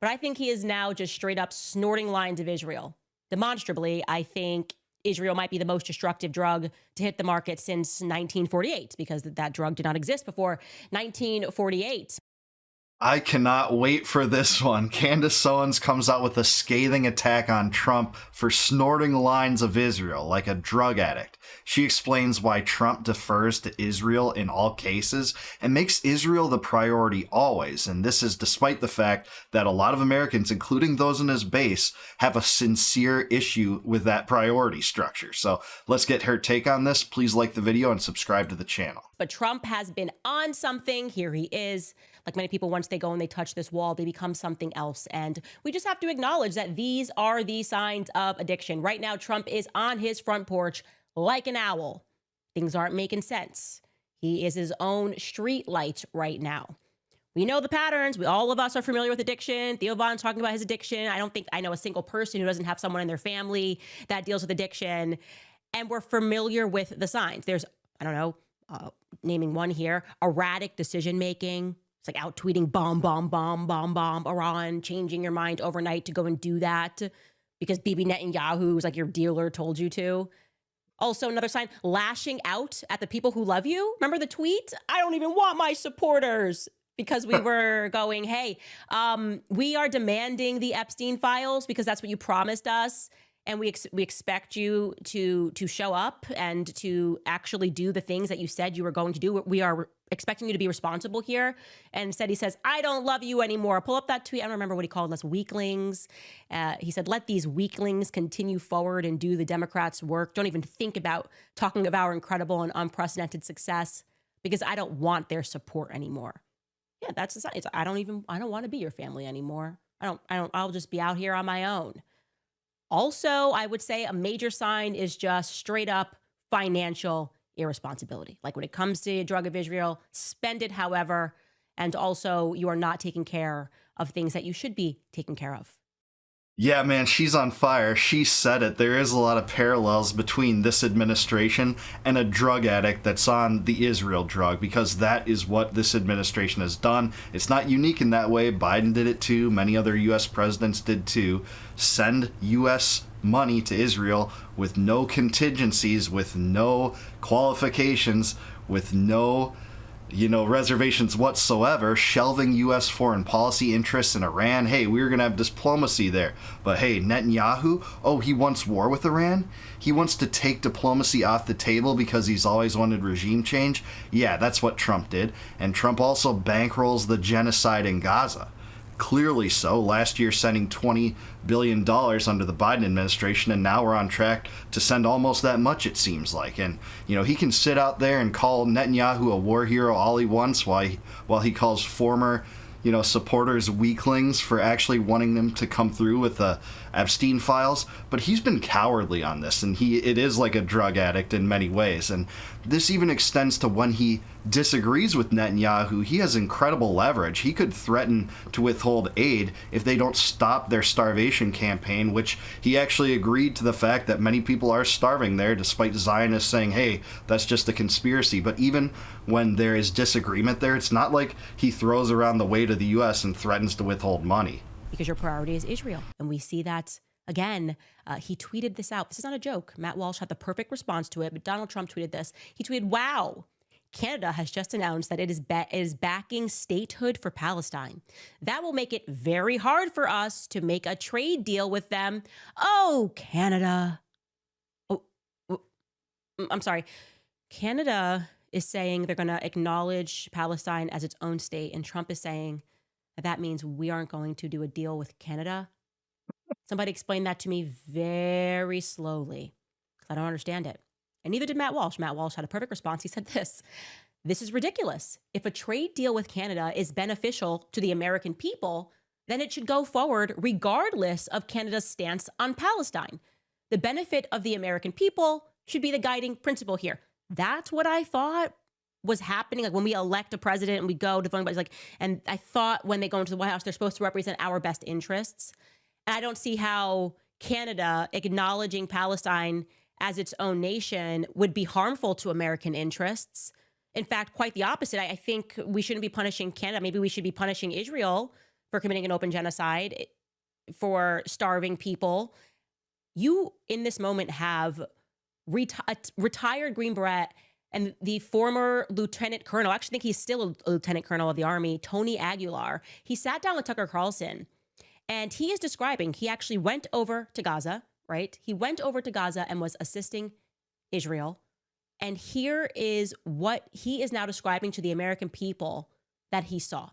but I think he is now just straight up snorting lines of Israel. Demonstrably, I think Israel might be the most destructive drug to hit the market since 1948, because that drug did not exist before 1948. I cannot wait for this one. Candace Owens comes out with a scathing attack on Trump for snorting lines of Israel like a drug addict. She explains why Trump defers to Israel in all cases and makes Israel the priority always. And this is despite the fact that a lot of Americans, including those in his base, have a sincere issue with that priority structure. So let's get her take on this. Please like the video and subscribe to the channel. But Trump has been on something. Here he is. Like many people, once they go and they touch this wall, they become something else. And we just have to acknowledge that these are the signs of addiction. Right now, Trump is on his front porch like an owl. Things aren't making sense. He is his own street light right now. We know the patterns. All of us are familiar with addiction. Theo Von's talking about his addiction. I don't think I know a single person who doesn't have someone in their family that deals with addiction. And we're familiar with the signs. There's, I don't know, naming one here, erratic decision-making. It's like out tweeting bomb, bomb, bomb, bomb, bomb, Iran, changing your mind overnight to go and do that because Bibi Netanyahu, who's like your dealer, told you to. Also, another sign, lashing out at the people who love you. Remember the tweet? I don't even want my supporters, because we were going, hey, we are demanding the Epstein files because that's what you promised us. And we expect you to show up and to actually do the things that you said you were going to do. We are expecting you to be responsible here. And instead he says, I don't love you anymore. Pull up that tweet. I don't remember what he called us, weaklings. He said, let these weaklings continue forward and do the Democrats' work. Don't even think about talking of our incredible and unprecedented success, because I don't want their support anymore. Yeah, that's the sign. I don't want to be your family anymore. I'll just be out here on my own. Also, I would say a major sign is just straight up financial irresponsibility. Like when it comes to a drug of Israel, spend it however, and also you are not taking care of things that you should be taking care of. Yeah, man, she's on fire. She said it. There is a lot of parallels between this administration and a drug addict that's on the Israel drug, because that is what this administration has done. It's not unique in that way. Biden did it too. Many other U.S. presidents did too. Send U.S. money to Israel with no contingencies, with no qualifications, with no reservations whatsoever, shelving U.S. foreign policy interests in Iran. Hey, we were going to have diplomacy there. But hey, Netanyahu, he wants war with Iran? He wants to take diplomacy off the table because he's always wanted regime change? Yeah, that's what Trump did. And Trump also bankrolls the genocide in Gaza. Clearly so. Last year sending $20 billion under the Biden administration, and now we're on track to send almost that much, it seems like. And, he can sit out there and call Netanyahu a war hero all he wants while he calls former, supporters weaklings for actually wanting them to come through with the Epstein files. But he's been cowardly on this, and it is like a drug addict in many ways. And this even extends to when he disagrees with Netanyahu. He has incredible leverage. He could threaten to withhold aid if they don't stop their starvation campaign, which he actually agreed to the fact that many people are starving there, despite Zionists saying, hey, that's just a conspiracy. But even when there is disagreement there, it's not like he throws around the weight of the U.S. and threatens to withhold money. Because your priority is Israel. And we see that again. He tweeted this out. This is not a joke. Matt Walsh had the perfect response to it, but Donald Trump tweeted this. He tweeted, wow, Canada has just announced that it is backing statehood for Palestine. That will make it very hard for us to make a trade deal with them. Oh, Canada. I'm sorry. Canada is saying they're going to acknowledge Palestine as its own state, and Trump is saying that means we aren't going to do a deal with Canada. Somebody explain that to me very slowly, because I don't understand it. And neither did Matt Walsh. Matt Walsh had a perfect response. He said this is ridiculous. If a trade deal with Canada is beneficial to the American people, then it should go forward regardless of Canada's stance on Palestine. The benefit of the American people should be the guiding principle here. That's what I thought was happening. Like when we elect a president and we go to voting, and I thought when they go into the White House, they're supposed to represent our best interests. And I don't see how Canada acknowledging Palestine as its own nation would be harmful to American interests. In fact, quite the opposite. I think we shouldn't be punishing Canada. Maybe we should be punishing Israel for committing an open genocide, for starving people. You, in this moment, have a retired Green Beret and the former lieutenant colonel, I actually think he's still a lieutenant colonel of the Army, Tony Aguilar. He sat down with Tucker Carlson, and he is describing, he actually went over to Gaza, right? He went over to Gaza and was assisting Israel. And here is what he is now describing to the American people that he saw.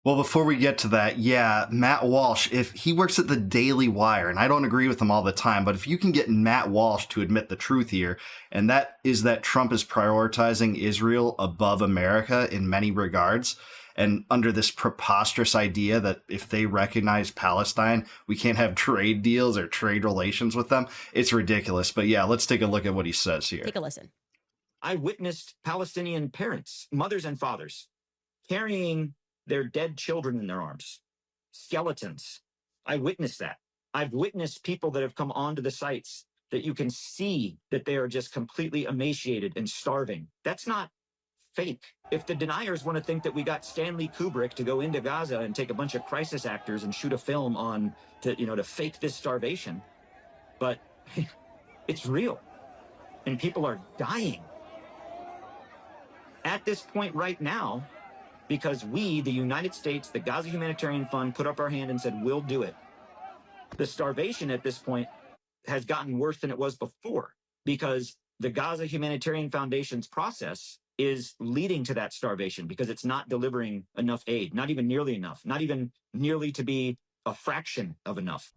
Well, before we get to that, yeah, Matt Walsh, if he works at the Daily Wire, and I don't agree with him all the time, but if you can get Matt Walsh to admit the truth here, and that is that Trump is prioritizing Israel above America in many regards, and under this preposterous idea that if they recognize Palestine, we can't have trade deals or trade relations with them, it's ridiculous. But yeah, let's take a look at what he says here. Take a listen. I witnessed Palestinian parents, mothers and fathers, carrying their dead children in their arms, skeletons. I witnessed that. I've witnessed people that have come onto the sites that you can see that they are just completely emaciated and starving. That's not fake. If the deniers want to think that we got Stanley Kubrick to go into Gaza and take a bunch of crisis actors and shoot a film on to fake this starvation, but it's real and people are dying at this point right now, because we, the United States, the Gaza Humanitarian Fund, put up our hand and said, we'll do it. The starvation at this point has gotten worse than it was before, because the Gaza Humanitarian Foundation's process is leading to that starvation, because it's not delivering enough aid, not even nearly enough, not even nearly to be a fraction of enough.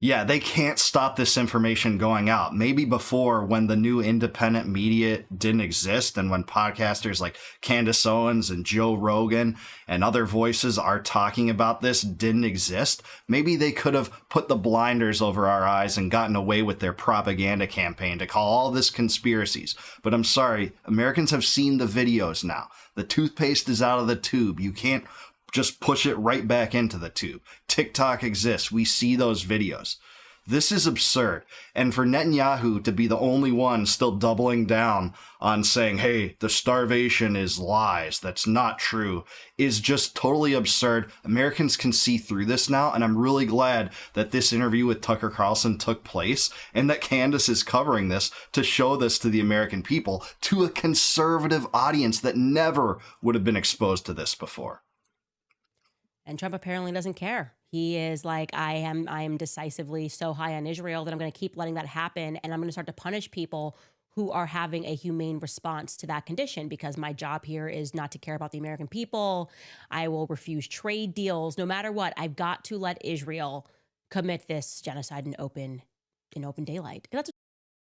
Yeah, they can't stop this information going out. Maybe before, when the new independent media didn't exist and when podcasters like Candace Owens and Joe Rogan and other voices are talking about this didn't exist, maybe they could have put the blinders over our eyes and gotten away with their propaganda campaign to call all this conspiracies. But I'm sorry, Americans have seen the videos now. The toothpaste is out of the tube. You can't just push it right back into the tube. TikTok exists. We see those videos. This is absurd. And for Netanyahu to be the only one still doubling down on saying, hey, the starvation is lies, that's not true, is just totally absurd. Americans can see through this now, and I'm really glad that this interview with Tucker Carlson took place and that Candace is covering this to show this to the American people, to a conservative audience that never would have been exposed to this before. And Trump apparently doesn't care. He is like, I am decisively so high on Israel that I'm going to keep letting that happen. And I'm going to start to punish people who are having a humane response to that condition, because my job here is not to care about the American people. I will refuse trade deals. No matter what, I've got to let Israel commit this genocide in open daylight.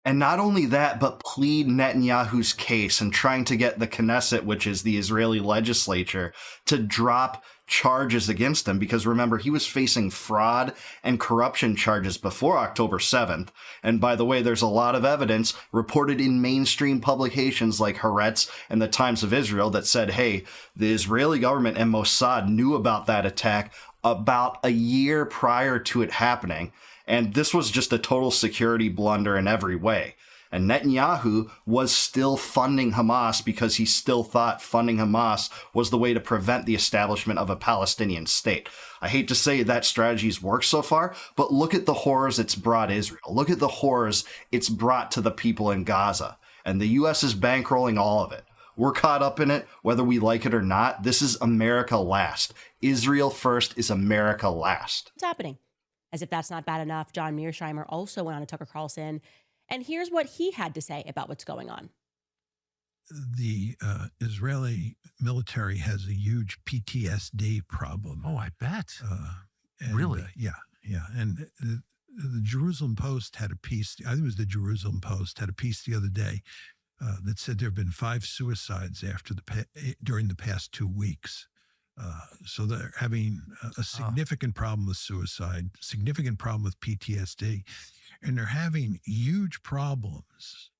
And not only that, but plead Netanyahu's case and trying to get the Knesset, which is the Israeli legislature, to drop charges against him, because remember, he was facing fraud and corruption charges before October 7th. And by the way, there's a lot of evidence reported in mainstream publications like Haaretz and the Times of Israel that said, hey, the Israeli government and Mossad knew about that attack about a year prior to it happening. And this was just a total security blunder in every way. And Netanyahu was still funding Hamas because he still thought funding Hamas was the way to prevent the establishment of a Palestinian state. I hate to say that strategy's worked so far, but look at the horrors it's brought Israel. Look at the horrors it's brought to the people in Gaza. And the U.S. is bankrolling all of it. We're caught up in it, whether we like it or not. This is America last. Israel first is America last. What's happening? As if that's not bad enough, John Mearsheimer also went on to Tucker Carlson. And here's what he had to say about what's going on. The Israeli military has a huge PTSD problem. Oh, I bet. And, really? Yeah. And the Jerusalem Post had a piece, I think it was the Jerusalem Post, had a piece the other day that said there have been 5 suicides during the past 2 weeks. So they're having a significant problem with suicide, significant problem with PTSD, and they're having huge problems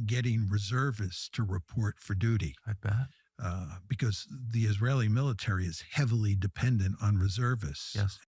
getting reservists to report for duty. I bet. Because the Israeli military is heavily dependent on reservists. Yes.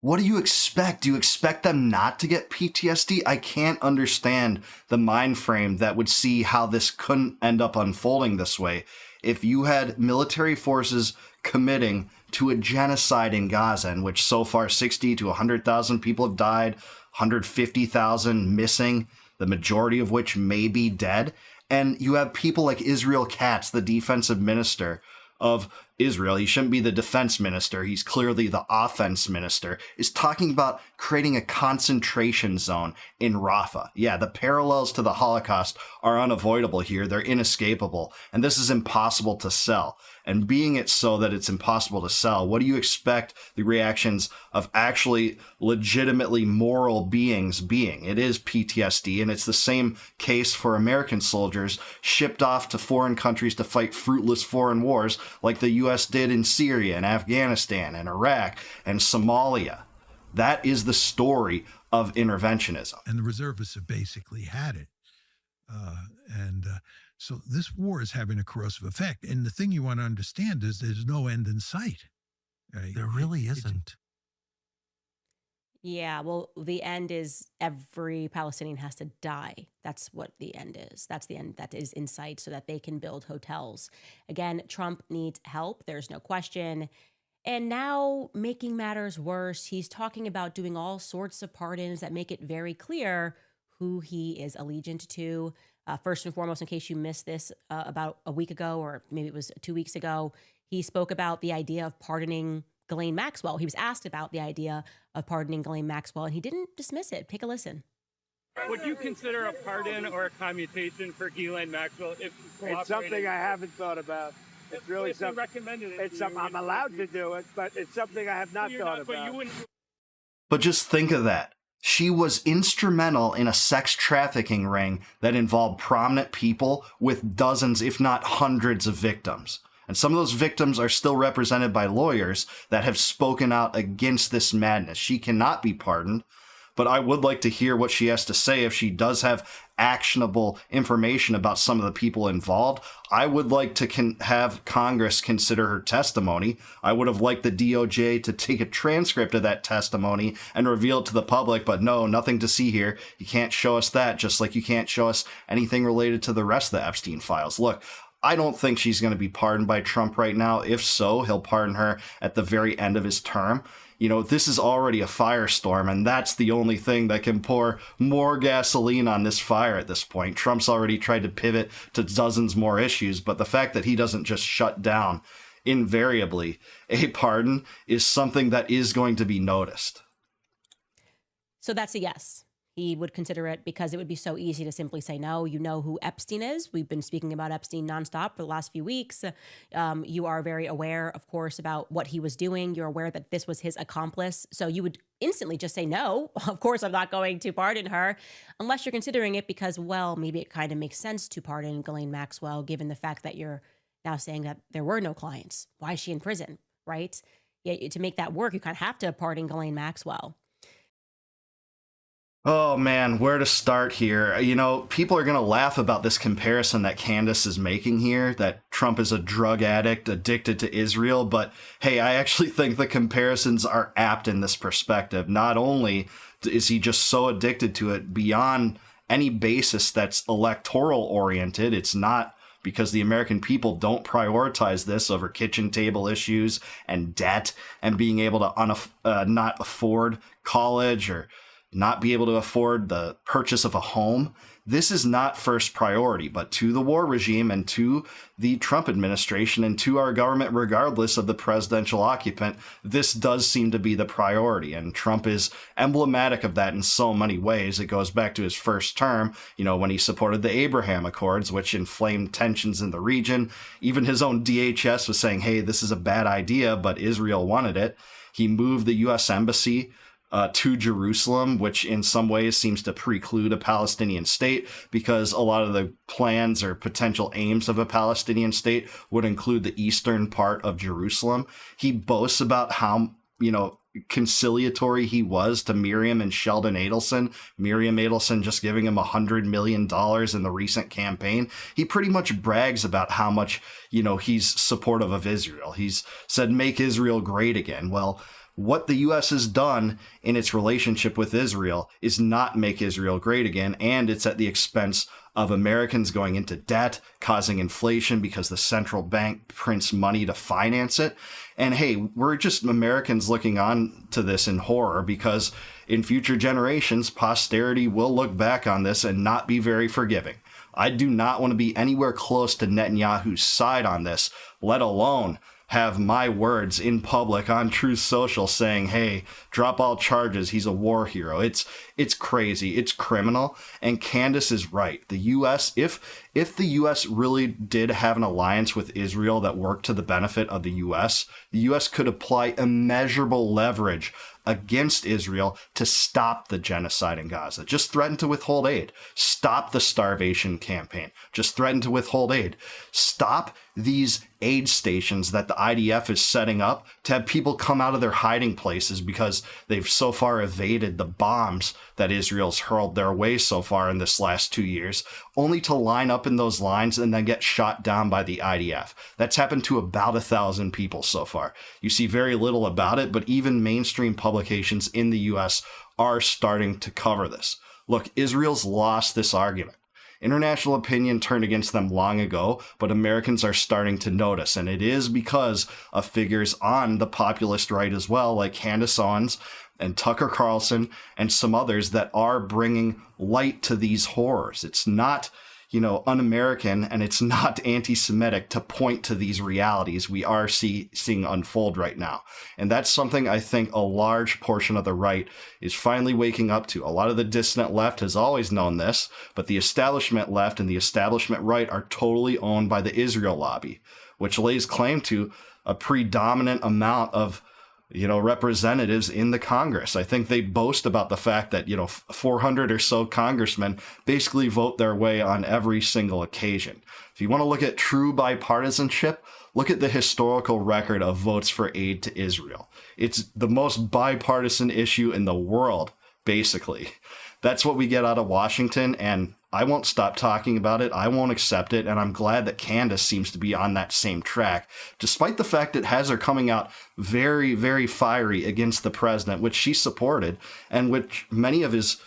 What do you expect? Do you expect them not to get PTSD? I can't understand the mind frame that would see how this couldn't end up unfolding this way. If you had military forces committing to a genocide in Gaza, in which so far 60 to 100,000 people have died, 150,000 missing, the majority of which may be dead. And you have people like Israel Katz, the defensive minister of Israel. He shouldn't be the defense minister. He's clearly the offense minister, is talking about creating a concentration zone in Rafah. Yeah, the parallels to the Holocaust are unavoidable here. They're inescapable. And this is impossible to sell. And being it so that it's impossible to sell, what do you expect the reactions of actually legitimately moral beings being? It is PTSD, and it's the same case for American soldiers shipped off to foreign countries to fight fruitless foreign wars like the U.S. did in Syria and Afghanistan and Iraq and Somalia. That is the story of interventionism. And the reservists have basically had it. So this war is having a corrosive effect. And the thing you want to understand is there's no end in sight. Right? There really isn't. Yeah, well, the end is every Palestinian has to die. That's what the end is. That's the end that is in sight so that they can build hotels. Again, Trump needs help. There's no question. And now, making matters worse, he's talking about doing all sorts of pardons that make it very clear who he is allegiant to. First and foremost, in case you missed this about a week ago, or maybe it was 2 weeks ago, he spoke about the idea of pardoning Ghislaine Maxwell. He was asked about the idea of pardoning Ghislaine Maxwell, and he didn't dismiss it. Take a listen. Would you consider a pardon or a commutation for Ghislaine Maxwell if it's something I haven't thought about. It's really something recommended. It's something I'm allowed to do it, but it's something I have not thought about. But just think of that. She was instrumental in a sex trafficking ring that involved prominent people with dozens, if not hundreds, of victims. And some of those victims are still represented by lawyers that have spoken out against this madness. She cannot be pardoned, but I would like to hear what she has to say if she does have actionable information about some of the people involved. I would like to have Congress consider her testimony. I would have liked the DOJ to take a transcript of that testimony and reveal it to the public, but no, nothing to see here. You can't show us that, just like you can't show us anything related to the rest of the Epstein files. Look, I don't think she's going to be pardoned by Trump right now. If so, he'll pardon her at the very end of his term. You know, this is already a firestorm, and that's the only thing that can pour more gasoline on this fire at this point. Trump's already tried to pivot to dozens more issues, but the fact that he doesn't just shut down invariably a pardon is something that is going to be noticed. So that's a yes. He would consider it because it would be so easy to simply say no. You know who Epstein is. We've been speaking about Epstein nonstop for the last few weeks. You are very aware, of course, about what he was doing. You're aware that this was his accomplice. So you would instantly just say no. Of course, I'm not going to pardon her unless you're considering it because, well, maybe it kind of makes sense to pardon Ghislaine Maxwell, given the fact that you're now saying that there were no clients. Why is she in prison, right? Yeah, to make that work, you kind of have to pardon Ghislaine Maxwell. Oh man, where to start here? You know, people are going to laugh about this comparison that Candace is making here, that Trump is a drug addict addicted to Israel. But hey, I actually think the comparisons are apt in this perspective. Not only is he just so addicted to it beyond any basis that's electoral oriented, it's not because the American people don't prioritize this over kitchen table issues and debt and being able to not afford college or not be able to afford the purchase of a home. This is not first priority, but to the war regime and to the Trump administration and to our government, regardless of the presidential occupant, this does seem to be the priority. And Trump is emblematic of that in so many ways. It goes back to his first term, you know, when he supported the Abraham Accords, which inflamed tensions in the region. Even his own DHS was saying, hey, this is a bad idea, but Israel wanted it. He moved the U.S. embassy to Jerusalem, which in some ways seems to preclude a Palestinian state because a lot of the plans or potential aims of a Palestinian state would include the eastern part of Jerusalem. He boasts about how, you know, conciliatory he was to Miriam and Sheldon Adelson. Miriam Adelson just giving him $100 million in the recent campaign. He pretty much brags about how much, you know, he's supportive of Israel. He's said, make Israel great again. Well, what the U.S. has done in its relationship with Israel is not make Israel great again, and it's at the expense of Americans going into debt, causing inflation because the central bank prints money to finance it. And hey, we're just Americans looking on to this in horror, because in future generations, posterity will look back on this and not be very forgiving. I do not want to be anywhere close to Netanyahu's side on this, let alone have my words in public on Truth Social saying, hey, drop all charges, he's a war hero. It's crazy, it's criminal. And Candace is right. The US, if the US really did have an alliance with Israel that worked to the benefit of the US could apply immeasurable leverage against Israel to stop the genocide in Gaza. Just threaten to withhold aid. Stop the starvation campaign. Just threaten to withhold aid. Stop these aid stations that the IDF is setting up to have people come out of their hiding places because they've so far evaded the bombs that Israel's hurled their way so far in this last 2 years, only to line up in those lines and then get shot down by the IDF. That's happened to about 1,000 people so far. You see very little about it, but even mainstream publications in the US are starting to cover this. Look, Israel's lost this argument. International opinion turned against them long ago, but Americans are starting to notice, and it is because of figures on the populist right as well, like Candace Owens and Tucker Carlson and some others that are bringing light to these horrors. It's not, un-American, and it's not anti-Semitic to point to these realities we are seeing unfold right now. And that's something I think a large portion of the right is finally waking up to. A lot of the dissident left has always known this, but the establishment left and the establishment right are totally owned by the Israel lobby, which lays claim to a predominant amount of representatives in the Congress. I think they boast about the fact that, 400 or so congressmen basically vote their way on every single occasion. If you want to look at true bipartisanship, look at the historical record of votes for aid to Israel. It's the most bipartisan issue in the world, basically. That's what we get out of Washington, and I won't stop talking about it. I won't accept it, and I'm glad that Candace seems to be on that same track, despite the fact it has her coming out very, very fiery against the president, which she supported, and which many of his,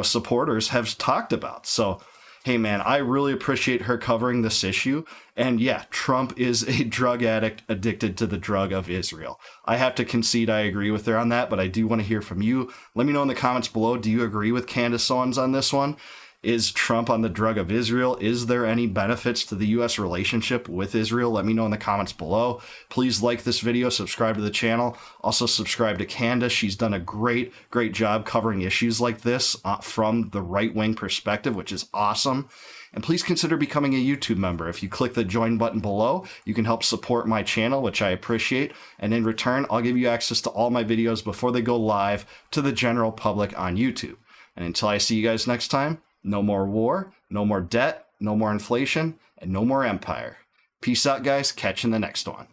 supporters have talked about. So, hey man, I really appreciate her covering this issue. And yeah, Trump is a drug addict addicted to the drug of Israel. I have to concede I agree with her on that, but I do want to hear from you. Let me know in the comments below, do you agree with Candace Owens on this one? Is Trump on the drug of Israel? Is there any benefits to the U.S. relationship with Israel? Let me know in the comments below. Please like this video, subscribe to the channel. Also subscribe to Candace. She's done a great job covering issues like this from the right-wing perspective, which is awesome. And please consider becoming a YouTube member. If you click the join button below, you can help support my channel, which I appreciate. And in return, I'll give you access to all my videos before they go live to the general public on YouTube. And until I see you guys next time, no more war, no more debt, no more inflation, and no more empire. Peace out, guys. Catch you in the next one.